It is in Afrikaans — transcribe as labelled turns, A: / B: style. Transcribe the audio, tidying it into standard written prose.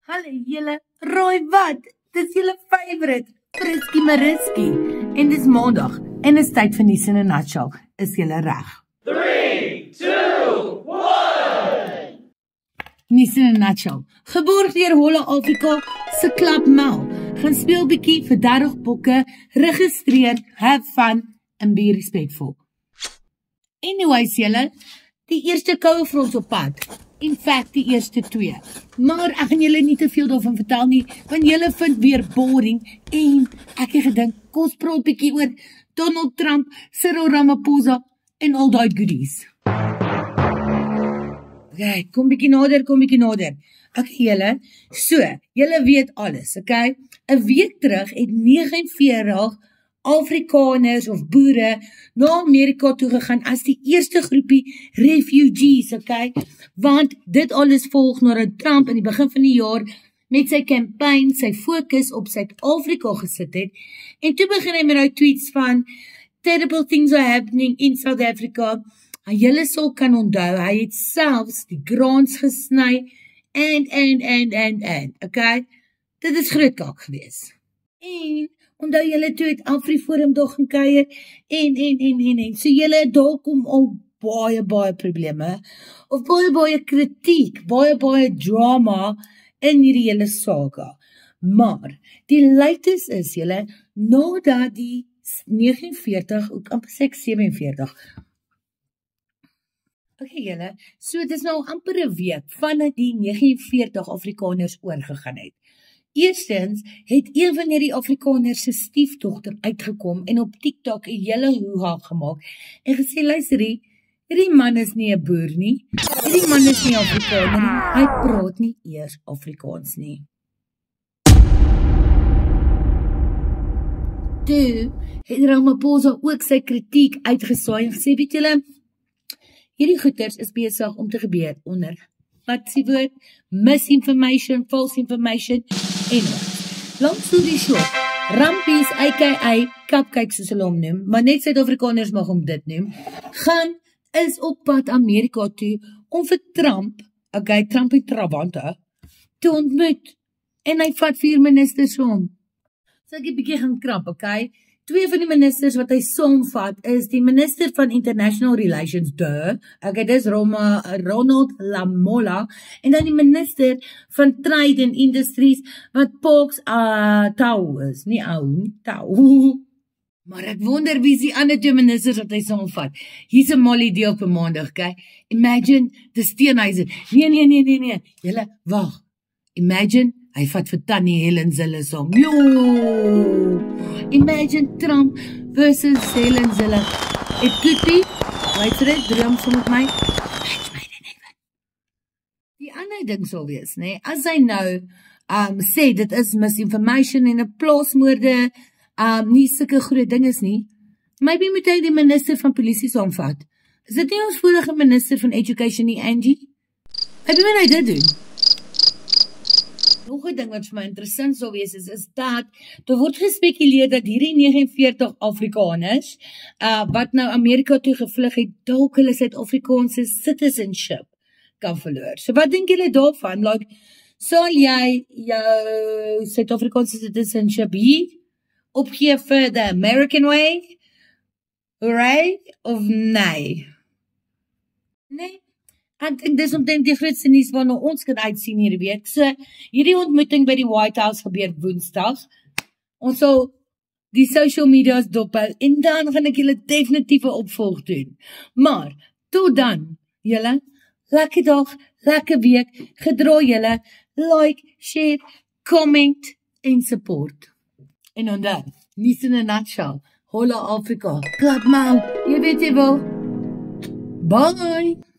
A: Hallo julle, raai wat? Dis julle favorite, Frisky Mariski. En dis maandag en is tyd vir Nies in 'n Nutshell. Is julle reg?
B: 3, 2, 1.
A: Nies in 'n Nutshell. Geborg deur Holle Afrika se Klap Mal. Gaan speel bietjie vir 30 bokke, registreer, have fun and be respectful. Anyways julle, die eerste koue vir ons op pad. In fact, die eerste 2. Maar ek gaan julle nie te veel daarvan vertel nie, want julle vind weer boring en ek het gedink, kom ons praat bietjie oor Donald Trump, Cyril Ramaphosa en al daai goodies. Okay, kom bietjie nader. Okay julle, so, julle weet alles, okay? 'n week terug het 49 Afrikaners of boere na Amerika toe gegaan as die eerste groepie refugees, okay? Want dit alles volg nadat Trump in die begin van die jaar met sy campaign sy fokus op Suid-Afrika gesit het. En toe begin hy met die tweets van terrible things are happening in South Africa. Julle sal kan onthou, hy het selfs die grans gesny en, okay? Dit is groot kak gewees. En onthou julle toe het AfriForum daar gaan kuier en. So julle daar kom al baie probleme of baie kritiek, baie drama in hierdie hele saga. Maar die latest is julle nadat die 49 ook amper 47. Okay julle, so dit is nou amper 'n week vandat die 49 Afrikaners oorgegaan het. Eerstens het een van hierdie Afrikaners se stiefdogter uitgekom en op TikTok 'n hele hoeha gemaak en gesê, luister hierdie man is nie 'n boer nie, hierdie man is nie Afrikaner nie, hy praat nie eers Afrikaans nie. Toe het Ramaphosa ook sy kritiek uitgesaai en gesê, weet julle, hierdie goeters is besig om te gebeur onder wat is die woord? Misinformation, false information, en lang storie short, Rampies, aka Cupcakes soos hulle hom noem, maar net Suid-Afrikaners mag hom dit noem, is op pad Amerika toe om vir Trump, okay, Trump en Travante, te ontmoet. En hy vat 4 ministers om. So ek 'n bietjie gaan krap, okay? 2 van die ministers wat hy saamvat is die minister van International Relations, okay, dis Ronald Lamola, en dan die minister van Trade and Industries, wat Parks Tau is, nie Tau. Maar ek wonder wie is die ander 2 ministers wat hy saamvat. Hier's 'n Molly deel per maandag, okay? Imagine, die Steenhuisen. Nee, julle, wag. Imagine, hy vat vir Tannie Helen Zille saam. Imagine Trump versus Helen Zille. It could be, luister dit, droom so met my. Die ander ding sal wees, nee, as hy nou sê dit is misinformation en 'n plaasmoorde, nie sulke groot ding is nie, maybe moet hy die minister van polisie saamvat. Is dit nie ons vorige minister van education nie, Angie? Maybe moet hy dit doen. Nog 'n ding wat vir my interessant sou wees is dat daar word gespekuleer dat hierdie 49 Afrikaners wat nou Amerika toe gevlug het, dalk hulle Suid-Afrikaanse citizenship kan verloor. So wat dink julle daarvan? Like, sal jy jou Suid-Afrikaanse citizenship hier opgee vir the American way? Hooray? Of nee? Nee? Ek dink dis omtrent die grootste nuus waarna ons kan uitsien hierdie week. So, hierdie ontmoeting by die White House gebeur Woensdag. Ons sal die social media's dophou en dan gaan ek julle definitief 'n opvolg doen. Maar, tot dan, julle, lekker dag, lekker week, gedra julle, like, share, comment en support. En onthou, Nies in 'n Nutshell, Holle Afrika, Klap Mal, jy weet jy wel. Bye!